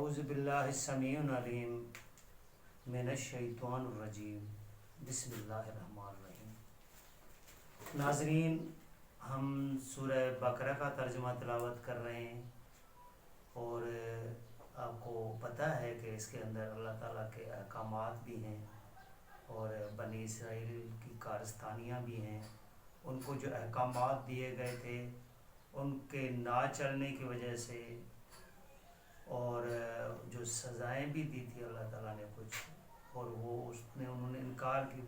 اعوذ باللہ السمیع العلیم من الشیطان الرجیم بسم اللہ الرحمن الرحیم۔ ناظرین، ہم سورہ بقرہ کا ترجمہ تلاوت کر رہے ہیں اور آپ کو پتہ ہے کہ اس کے اندر اللہ تعالیٰ کے احکامات بھی ہیں اور بنی اسرائیل کی کارستانیاں بھی ہیں۔ ان کو جو احکامات دیے گئے تھے ان کے نہ چلنے کی وجہ سے اور جو سزائیں بھی دی تھی اللہ تعالیٰ نے کچھ، اور وہ انہوں نے انکار کی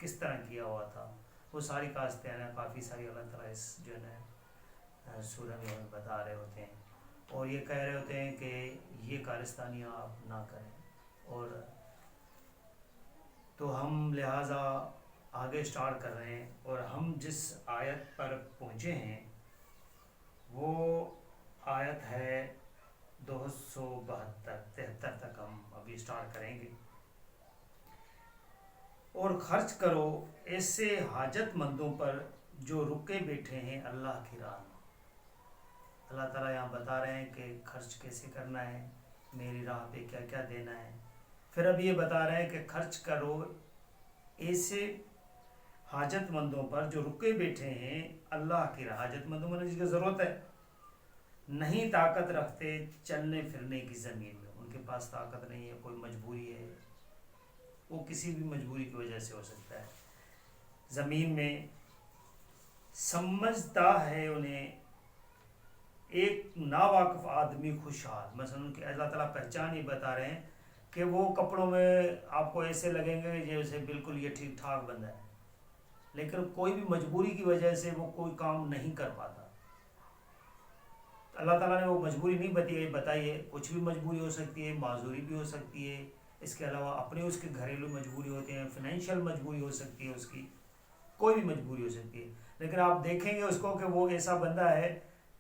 کس طرح کیا ہوا تھا، وہ ساری کارستانیاں کافی ساری اللہ تعالیٰ اس جو ہے سورہ میں ہمیں بتا رہے ہوتے ہیں اور یہ کہہ رہے ہوتے ہیں کہ یہ کارستانیاں آپ نہ کریں۔ اور تو ہم لہٰذا آگے سٹارٹ کر رہے ہیں اور ہم جس آیت پر پہنچے ہیں وہ آیت ہے 272 تک ہم ابھی سٹارٹ کریں گے۔ اور خرچ کرو ایسے حاجت مندوں پر جو رکے بیٹھے ہیں اللہ کی راہ میں۔ اللہ تعالیٰ یہاں بتا رہے ہیں کہ خرچ کیسے کرنا ہے، میری راہ پہ کیا کیا دینا ہے۔ پھر اب یہ بتا رہے ہیں کہ خرچ کرو ایسے حاجت مندوں پر جو رکے بیٹھے ہیں اللہ کی راہ۔ حاجت مندوں میں جس کی ضرورت ہے، نہیں طاقت رکھتے چلنے پھرنے کی زمین میں، ان کے پاس طاقت نہیں ہے، کوئی مجبوری ہے، وہ کسی بھی مجبوری کی وجہ سے ہو سکتا ہے، زمین میں سمجھتا ہے انہیں ایک ناواقف آدمی خوشحال۔ مثلا ان کی اللہ تعالیٰ پہچان ہی بتا رہے ہیں کہ وہ کپڑوں میں آپ کو ایسے لگیں گے جیسے بالکل یہ ٹھیک ٹھاک بندہ ہے، لیکن کوئی بھی مجبوری کی وجہ سے وہ کوئی کام نہیں کر پاتا۔ اللہ تعالیٰ نے وہ مجبوری نہیں بتائی ہے، کچھ بھی مجبوری ہو سکتی ہے، معذوری بھی ہو سکتی ہے، اس کے علاوہ اپنے اس کے گھریلو مجبوری ہوتے ہیں، فائنینشیل مجبوری ہو سکتی ہے، اس کی کوئی بھی مجبوری ہو سکتی ہے۔ لیکن آپ دیکھیں گے اس کو کہ وہ ایسا بندہ ہے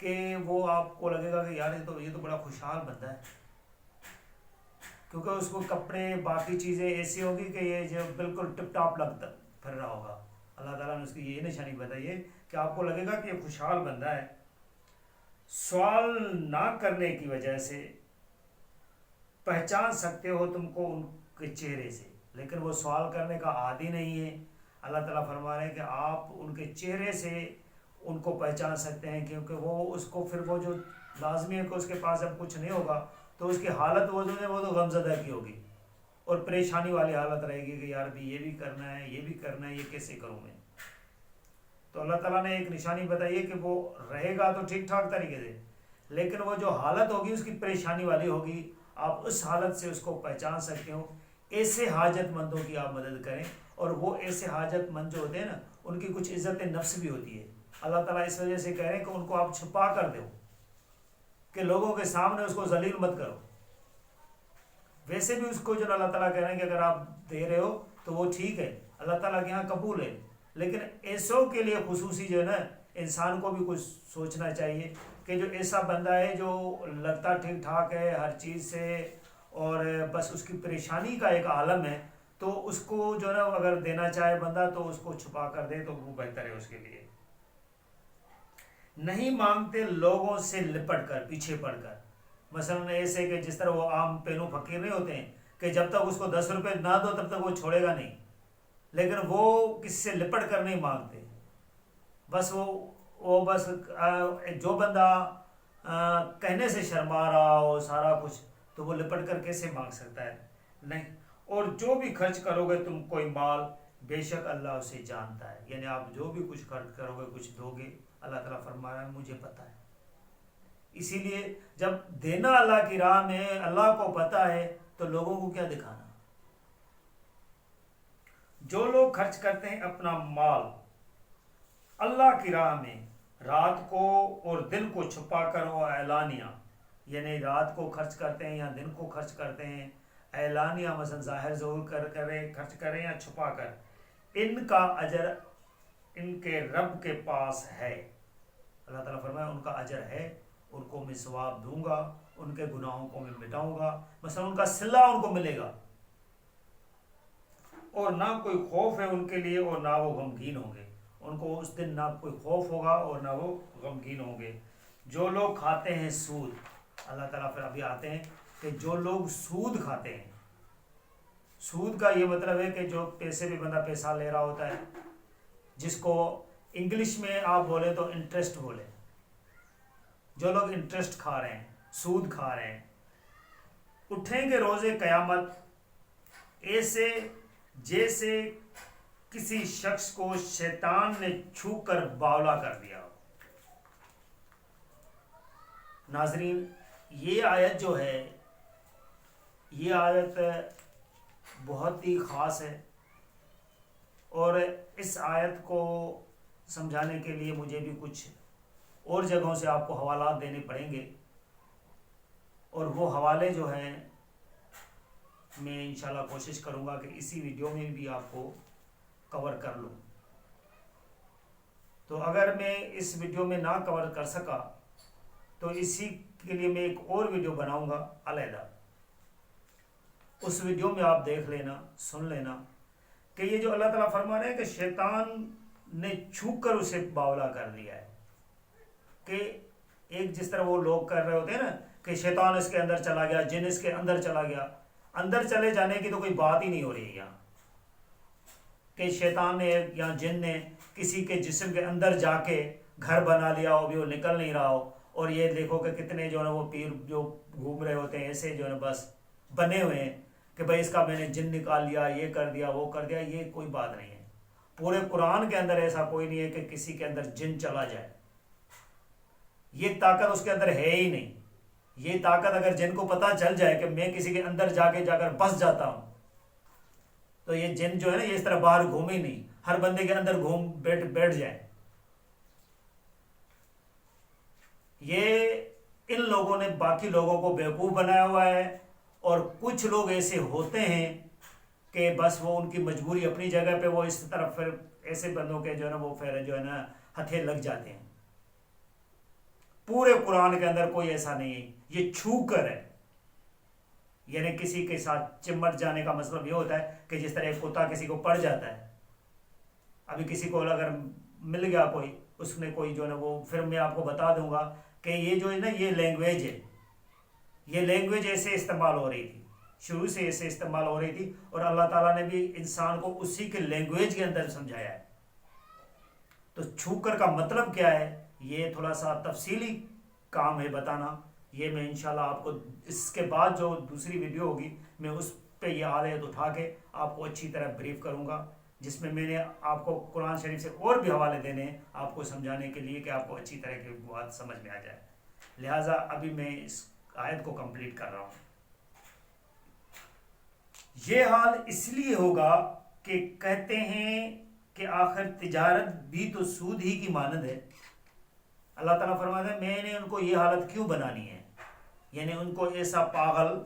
کہ وہ آپ کو لگے گا کہ یار یہ تو بڑا خوشحال بندہ ہے، کیونکہ اس کو کپڑے باقی چیزیں ایسی ہوگی کہ یہ جو بالکل ٹپ ٹاپ لگتا پھر رہا ہوگا۔ اللہ تعالیٰ نے اس کی یہ نشانی بتائی ہے کہ آپ کو لگے گا کہ یہ خوشحال بندہ ہے۔ سوال نہ کرنے کی وجہ سے پہچان سکتے ہو تم کو ان کے چہرے سے، لیکن وہ سوال کرنے کا عادی نہیں ہے۔ اللہ تعالیٰ فرما رہے ہیں کہ آپ ان کے چہرے سے ان کو پہچان سکتے ہیں، کیونکہ وہ اس کو پھر وہ جو لازمی ہے کہ اس کے پاس اب کچھ نہیں ہوگا تو اس کی حالت وہ جو ہے وہ تو غمزدہ کی ہوگی اور پریشانی والی حالت رہے گی کہ یار بھی یہ بھی کرنا ہے، یہ بھی کرنا ہے، یہ کیسے کروں میں۔ تو اللہ تعالیٰ نے ایک نشانی بتائی ہے کہ وہ رہے گا تو ٹھیک ٹھاک طریقے سے، لیکن وہ جو حالت ہوگی اس کی پریشانی والی ہوگی۔ آپ اس حالت سے اس کو پہچان سکتے ہو۔ ایسے حاجت مندوں کی آپ مدد کریں، اور وہ ایسے حاجت مند جو ہوتے ہیں نا ان کی کچھ عزت نفس بھی ہوتی ہے۔ اللہ تعالیٰ اس وجہ سے کہہ رہے ہیں کہ ان کو آپ چھپا کر دو، کہ لوگوں کے سامنے اس کو ذلیل مت کرو۔ ویسے بھی اس کو جو اللہ تعالیٰ کہہ رہے ہیں کہ اگر آپ دے رہے ہو تو وہ ٹھیک ہے، اللہ تعالیٰ کے یہاں قبول ہے، لیکن ایسوں کے لیے خصوصی جو ہے نا انسان کو بھی کچھ سوچنا چاہیے کہ جو ایسا بندہ ہے جو لگتا ٹھیک ٹھاک ہے ہر چیز سے اور بس اس کی پریشانی کا ایک عالم ہے، تو اس کو جو ہے نا اگر دینا چاہے بندہ تو اس کو چھپا کر دے تو وہ بہتر ہے اس کے لیے۔ نہیں مانگتے لوگوں سے لپٹ کر، پیچھے پڑ کر۔ مثلا ایسے کہ جس طرح وہ عام پینو فقیر نہیں ہوتے ہیں کہ جب تک اس کو 10 روپے نہ دو تب تک وہ چھوڑے گا نہیں، لیکن وہ کسی سے لپٹ کر نہیں مانگتے۔ بس وہ بس جو بندہ کہنے سے شرما رہا ہو سارا کچھ تو وہ لپٹ کر کیسے مانگ سکتا ہے؟ نہیں۔ اور جو بھی خرچ کرو گے تم کوئی مال، بے شک اللہ اسے جانتا ہے۔ یعنی آپ جو بھی کچھ خرچ کرو گے، کچھ دو گے، اللہ تعالیٰ فرما رہا ہے مجھے پتہ ہے۔ اسی لیے جب دینا اللہ کی راہ میں اللہ کو پتہ ہے تو لوگوں کو کیا دکھانا۔ جو لوگ خرچ کرتے ہیں اپنا مال اللہ کی راہ میں رات کو اور دن کو چھپا کر و اعلانیہ، یعنی رات کو خرچ کرتے ہیں یا دن کو خرچ کرتے ہیں، اعلانیہ مثلا ظاہر ضرور کریں، خرچ کریں یا چھپا کر، ان کا اجر ان کے رب کے پاس ہے۔ اللہ تعالیٰ فرمایا ان کا اجر ہے، ان کو میں ثواب دوں گا، ان کے گناہوں کو میں مٹاؤں گا، مثلا ان کا صلہ ان کو ملے گا، اور نہ کوئی خوف ہے ان کے لیے اور نہ وہ غمگین ہوں گے۔ ان کو اس دن نہ کوئی خوف ہوگا اور نہ وہ غمگین ہوں گے۔ جو لوگ کھاتے ہیں سود، اللہ تعالیٰ پھر ابھی آتے ہیں کہ جو لوگ سود کھاتے ہیں، سود کا یہ مطلب ہے کہ جو پیسے بھی بندہ پیسہ لے رہا ہوتا ہے، جس کو انگلش میں آپ بولے تو انٹرسٹ بولے، جو لوگ انٹرسٹ کھا رہے ہیں، سود کھا رہے ہیں، اٹھیں گے روز قیامت ایسے جیسے کسی شخص کو شیطان نے چھو کر باولا کر دیا ہو۔ ناظرین، یہ آیت جو ہے، یہ آیت بہت ہی خاص ہے، اور اس آیت کو سمجھانے کے لیے مجھے بھی کچھ اور جگہوں سے آپ کو حوالات دینے پڑیں گے، اور وہ حوالے جو ہیں میں انشاءاللہ کوشش کروں گا کہ اسی ویڈیو میں بھی آپ کو کور کر لوں۔ تو اگر میں اس ویڈیو میں نہ کور کر سکا تو اسی کے لیے میں ایک اور ویڈیو بناؤں گا علیحدہ، اس ویڈیو میں آپ دیکھ لینا، سن لینا کہ یہ جو اللہ تعالیٰ فرما رہے ہیں کہ شیطان نے چھو کر اسے باولا کر لیا ہے، کہ ایک جس طرح وہ لوگ کر رہے ہوتے ہیں نا کہ شیطان اس کے اندر چلا گیا، جن اس کے اندر چلا گیا، اندر چلے جانے کی تو کوئی بات ہی نہیں ہو رہی ہے یہاں، کہ شیطان نے یا جن نے کسی کے جسم کے اندر جا کے گھر بنا لیا ہو، بھی وہ نکل نہیں رہا ہو، اور یہ دیکھو کہ کتنے جو ہے وہ پیر جو گھوم رہے ہوتے ہیں ایسے جو ہے بس بنے ہوئے ہیں کہ بھائی اس کا میں نے جن نکال لیا، یہ کر دیا، وہ کر دیا۔ یہ کوئی بات نہیں ہے، پورے قرآن کے اندر ایسا کوئی نہیں ہے کہ کسی کے اندر جن چلا جائے، یہ طاقت اس کے اندر ہے ہی نہیں۔ یہ طاقت اگر جن کو پتہ چل جائے کہ میں کسی کے اندر جا کر بس جاتا ہوں، تو یہ جن جو ہے نا یہ اس طرح باہر گھوم ہی نہیں، ہر بندے کے اندر گھوم بیٹھ جائے۔ یہ ان لوگوں نے باقی لوگوں کو بیوقوف بنایا ہوا ہے، اور کچھ لوگ ایسے ہوتے ہیں کہ بس وہ ان کی مجبوری اپنی جگہ پہ، وہ اس طرف پھر ایسے بندوں کے جو ہے نا وہ پھر جو ہے نا ہتھے لگ جاتے ہیں۔ پورے قرآن کے اندر کوئی ایسا نہیں ہے، یہ چھو کر ہے، یعنی کسی کے ساتھ چمٹ جانے کا مطلب یہ ہوتا ہے کہ جس طرح ایک کتا کسی کو پڑ جاتا ہے، ابھی کسی کو اگر مل گیا کوئی، اس نے کوئی جو ہے نا وہ، پھر میں آپ کو بتا دوں گا کہ یہ جو ہے نا یہ لینگویج ہے، یہ لینگویج ایسے استعمال ہو رہی تھی، شروع سے ایسے استعمال ہو رہی تھی، اور اللہ تعالیٰ نے بھی انسان کو اسی کے لینگویج کے اندر سمجھایا ہے۔ تو چھو کر کا مطلب کیا ہے، یہ تھوڑا سا تفصیلی کام ہے بتانا، یہ میں انشاءاللہ آپ کو اس کے بعد جو دوسری ویڈیو ہوگی میں اس پہ یہ آیت اٹھا کے آپ کو اچھی طرح بریف کروں گا، جس میں نے آپ کو قرآن شریف سے اور بھی حوالے دینے ہیں آپ کو سمجھانے کے لیے کہ آپ کو اچھی طرح کی بات سمجھ میں آ جائے۔ لہٰذا ابھی میں اس آیت کو کمپلیٹ کر رہا ہوں۔ یہ حال اس لیے ہوگا کہ کہتے ہیں کہ آخر تجارت بھی تو سود ہی کی مانند ہے۔ اللہ تعالیٰ فرماتا ہے میں نے ان کو یہ حالت کیوں بنانی ہے، یعنی ان کو ایسا پاگل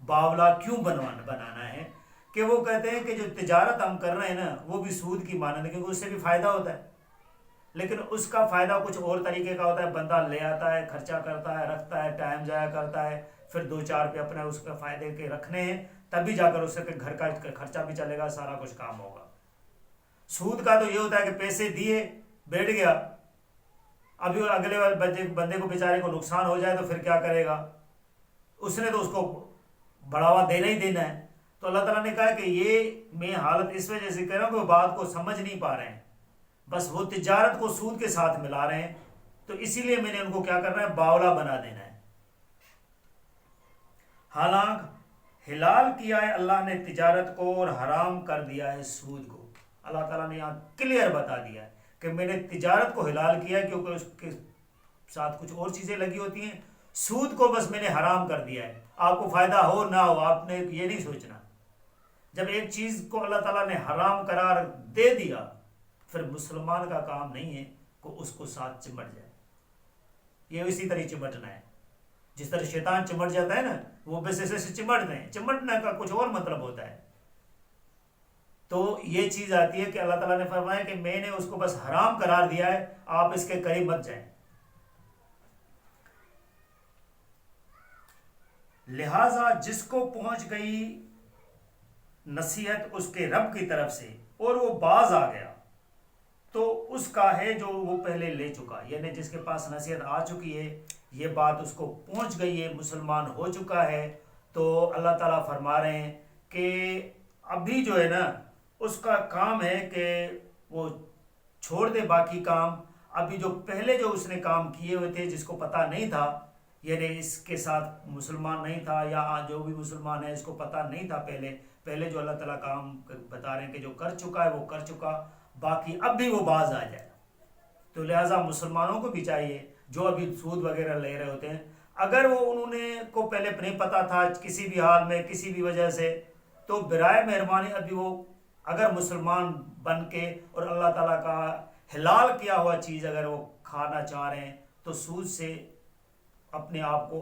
باولا کیوں بنانا ہے کہ وہ کہتے ہیں کہ جو تجارت ہم کر رہے ہیں نا وہ بھی سود کی مانند ہے، کیونکہ اس سے بھی فائدہ ہوتا ہے، لیکن اس کا فائدہ کچھ اور طریقے کا ہوتا ہے۔ بندہ لے آتا ہے، خرچہ کرتا ہے، رکھتا ہے، ٹائم ضائع کرتا ہے، پھر 2-4 پہ اپنے اس کا فائدے کے رکھنے ہیں، تبھی جا کر اس سے گھر کا خرچہ بھی چلے گا، سارا کچھ کام ہوگا۔ سود کا تو یہ ہوتا ہے کہ پیسے دیے، بیٹھ گیا، ابھی اگلے والے بندے کو بیچارے کو نقصان ہو جائے تو پھر کیا کرے گا، اس نے تو اس کو بڑھاوا دینا ہی دینا ہے۔ تو اللہ تعالیٰ نے کہا کہ یہ میں حالت اس وجہ سے کہہ رہا ہوں کہ وہ بات کو سمجھ نہیں پا رہے ہیں، بس وہ تجارت کو سود کے ساتھ ملا رہے ہیں، تو اسی لیے میں نے ان کو کیا کرنا ہے، باولا بنا دینا ہے۔ حالانکہ حلال کیا ہے اللہ نے تجارت کو اور حرام کر دیا ہے سود کو۔ اللہ تعالیٰ نے یہاں کلیئر بتا دیا ہے کہ میں نے تجارت کو حلال کیا ہے کیونکہ اس کے ساتھ کچھ اور چیزیں لگی ہوتی ہیں، سود کو بس میں نے حرام کر دیا ہے۔ آپ کو فائدہ ہو نہ ہو، آپ نے یہ نہیں سوچنا۔ جب ایک چیز کو اللہ تعالیٰ نے حرام قرار دے دیا، پھر مسلمان کا کام نہیں ہے کہ اس کو ساتھ چمٹ جائے، یہ اسی طرح چمٹنا ہے جس طرح شیطان چمٹ جاتا ہے نا، وہ بس ایسے چمٹتے ہیں، چمٹنے کا کچھ اور مطلب ہوتا ہے۔ تو یہ چیز آتی ہے کہ اللہ تعالیٰ نے فرمایا کہ میں نے اس کو بس حرام قرار دیا ہے، آپ اس کے قریب مت جائیں۔ لہٰذا جس کو پہنچ گئی نصیحت اس کے رب کی طرف سے اور وہ باز آ گیا، تو اس کا ہے جو وہ پہلے لے چکا، یعنی جس کے پاس نصیحت آ چکی ہے یہ بات اس کو پہنچ گئی ہے، مسلمان ہو چکا ہے، تو اللہ تعالیٰ فرما رہے ہیں کہ ابھی جو ہے نا اس کا کام ہے کہ وہ چھوڑ دے باقی کام. ابھی جو پہلے جو اس نے کام کیے ہوئے تھے جس کو پتہ نہیں تھا، یعنی اس کے ساتھ مسلمان نہیں تھا یا جو بھی مسلمان ہے اس کو پتہ نہیں تھا، پہلے جو اللہ تعالیٰ کام بتا رہے ہیں کہ جو کر چکا ہے وہ کر چکا، باقی اب بھی وہ باز آ جائے. تو لہٰذا مسلمانوں کو بھی چاہیے جو ابھی سود وغیرہ لے رہے ہوتے ہیں، اگر وہ انہوں نے کو پہلے نہیں پتہ تھا کسی بھی حال میں کسی بھی وجہ سے، تو برائے مہربانی ابھی وہ اگر مسلمان بن کے اور اللہ تعالیٰ کا حلال کیا ہوا چیز اگر وہ کھانا چاہ رہے ہیں تو سود سے اپنے آپ کو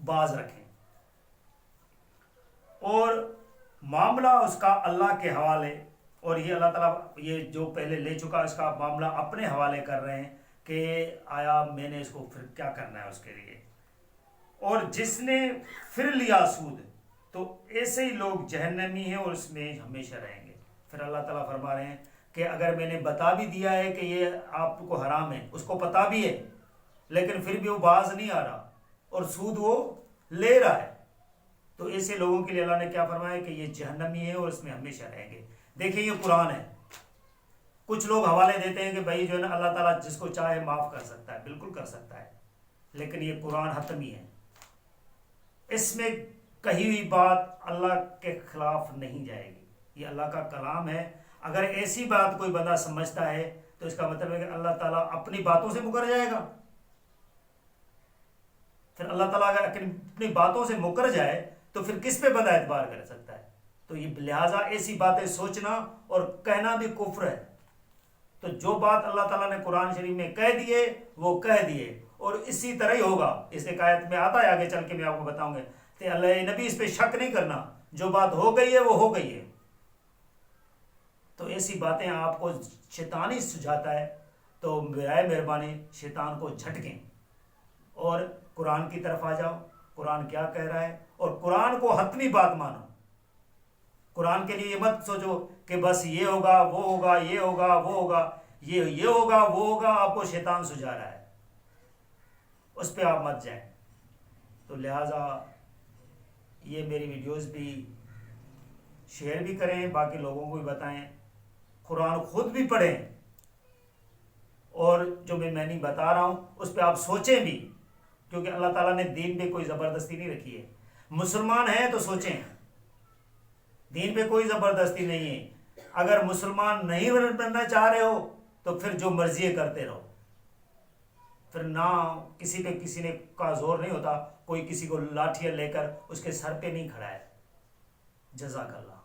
باز رکھیں، اور معاملہ اس کا اللہ کے حوالے. اور یہ اللہ تعالیٰ یہ جو پہلے لے چکا اس کا معاملہ اپنے حوالے کر رہے ہیں کہ آیا میں نے اس کو پھر کیا کرنا ہے اس کے لیے. اور جس نے پھر لیا سود تو ایسے ہی لوگ جہنمی ہیں اور اس میں ہمیشہ رہیں گے. پھر اللہ تعالیٰ فرما رہے ہیں کہ اگر میں نے بتا بھی دیا ہے کہ یہ آپ کو حرام ہے، اس کو پتہ بھی ہے لیکن پھر بھی وہ باز نہیں آ رہا اور سود وہ لے رہا ہے، تو ایسے لوگوں کے لیے اللہ نے کیا فرمایا کہ یہ جہنمی ہے اور اس میں ہمیشہ رہیں گے. دیکھیں یہ قرآن ہے. کچھ لوگ حوالے دیتے ہیں کہ بھائی جو ہے نا اللہ تعالیٰ جس کو چاہے معاف کر سکتا ہے، بالکل کر سکتا ہے، لیکن یہ قرآن حتمی ہے، اس میں کہی ہوئی بات اللہ کے خلاف نہیں جائے گی. یہ اللہ کا کلام ہے. اگر ایسی بات کوئی بندہ سمجھتا ہے تو اس کا مطلب ہے کہ اللہ تعالیٰ اپنی باتوں سے مکر جائے گا. پھر اللہ تعالیٰ اگر اپنی باتوں سے مکر جائے تو پھر کس پہ بندہ اعتبار کر سکتا ہے؟ تو یہ لہٰذا ایسی باتیں سوچنا اور کہنا بھی کفر ہے. تو جو بات اللہ تعالیٰ نے قرآن شریف میں کہہ دیے وہ کہہ دیے، اور اسی طرح ہی ہوگا. اس ایک آیت میں آتا ہے آگے چل کے میں آپ کو بتاؤں گا کہ اللہ نبی اس پہ شک نہیں کرنا، جو بات ہو گئی ہے وہ ہو گئی ہے. تو ایسی باتیں آپ کو شیطان ہی سجھاتا ہے، تو برائے مہربانی شیطان کو جھٹکیں اور قرآن کی طرف آ جاؤ. قرآن کیا کہہ رہا ہے اور قرآن کو حتمی بات مانو. قرآن کے لیے یہ مت سوچو کہ بس یہ ہوگا وہ ہوگا یہ ہوگا وہ ہوگا، یہ ہوگا وہ ہوگا آپ کو شیطان سجھا رہا ہے، اس پہ آپ مت جائیں. تو لہٰذا یہ میری ویڈیوز بھی شیئر بھی کریں، باقی لوگوں کو بھی بتائیں، قرآن خود بھی پڑھیں، اور جو میں نہیں بتا رہا ہوں اس پہ آپ سوچیں بھی، کیونکہ اللہ تعالیٰ نے دین پہ کوئی زبردستی نہیں رکھی ہے. مسلمان ہیں تو سوچیں، دین پہ کوئی زبردستی نہیں ہے. اگر مسلمان نہیں بننا چاہ رہے ہو تو پھر جو مرضی کرتے رہو، پھر نہ کسی پہ کسی نے کا زور نہیں ہوتا، کوئی کسی کو لاٹھیاں لے کر اس کے سر پہ نہیں کھڑا ہے. جزاک اللہ.